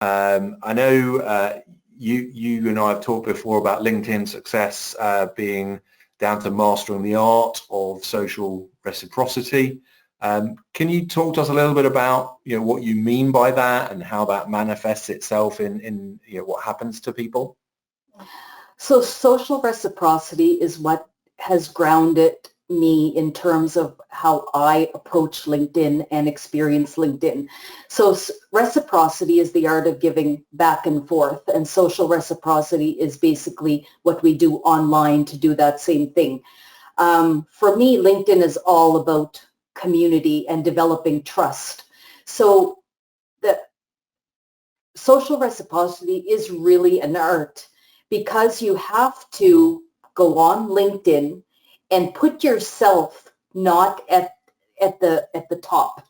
I know you and I have talked before about LinkedIn success being down to mastering the art of social reciprocity. Can you talk to us a little bit about what you mean by that and how that manifests itself in what happens to people? So social reciprocity is what has grounded me in terms of how I approach LinkedIn and experience LinkedIn. So reciprocity is the art of giving back and forth, and social reciprocity is basically what we do online to do that same thing. For me, LinkedIn is all about community and developing trust. So the social reciprocity is really an art, because you have to go on LinkedIn and put yourself not at the top,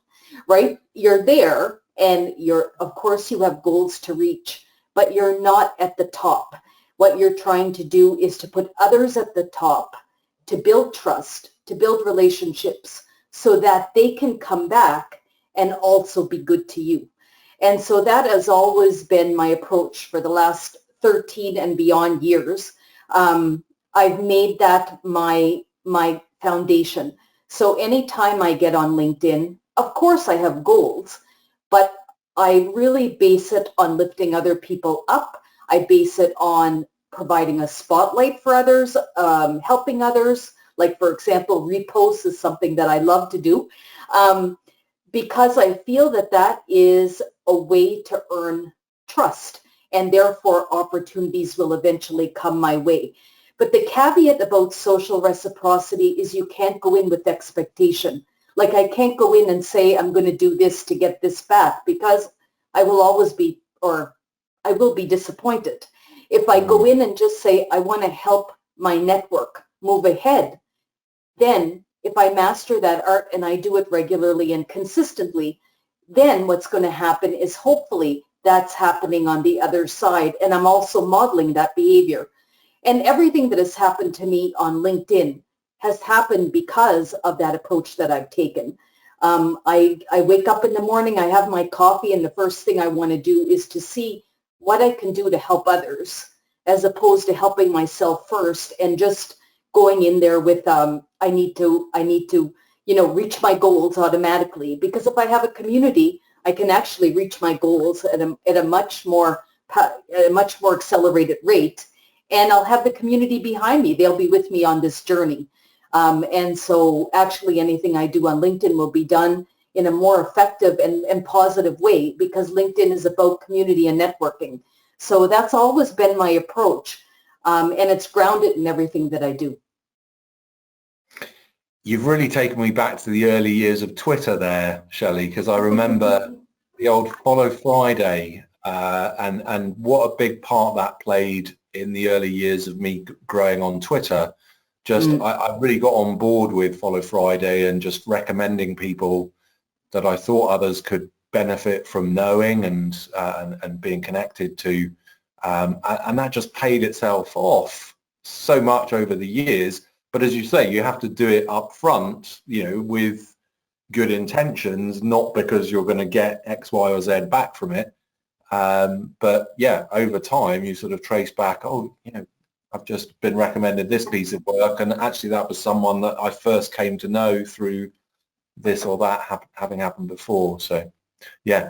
right? You're there, and of course you have goals to reach, but you're not at the top. What you're trying to do is to put others at the top, to build trust, to build relationships, so that they can come back and also be good to you. And so that has always been my approach for the last 13 and beyond years. I've made that my foundation. So anytime I get on LinkedIn, of course I have goals, but I really base it on lifting other people up. I base it on providing a spotlight for others, helping others. Like, for example, reposts is something that I love to do, because I feel that that is a way to earn trust, and therefore opportunities will eventually come my way. But the caveat about social reciprocity is you can't go in with expectation. Like, I can't go in and say, I'm going to do this to get this back, because I will always be, or I will be disappointed. If I go in and just say, I want to help my network move ahead, then if I master that art and I do it regularly and consistently, then what's going to happen is hopefully that's happening on the other side, and I'm also modeling that behavior. And everything that has happened to me on LinkedIn has happened because of that approach that I've taken. I wake up in the morning, I have my coffee, and the first thing I want to do is to see what I can do to help others, as opposed to helping myself first and just going in there with I need to reach my goals automatically. Because if I have a community, I can actually reach my goals at a much more accelerated rate. And I'll have the community behind me. They'll be with me on this journey. And so actually anything I do on LinkedIn will be done in a more effective and positive way, because LinkedIn is about community and networking. So that's always been my approach. And it's grounded in everything that I do. You've really taken me back to the early years of Twitter there, Shelly, because I remember the old Follow Friday and what a big part that played in the early years of me growing on Twitter. I really got on board with Follow Friday and just recommending people that I thought others could benefit from knowing and being connected to. And that just paid itself off so much over the years. But as you say, you have to do it up front, with good intentions, not because you're going to get X, Y, or Z back from it. But yeah, over time, you sort of trace back, I've just been recommended this piece of work, and actually that was someone that I first came to know through this or that having happened before. So yeah,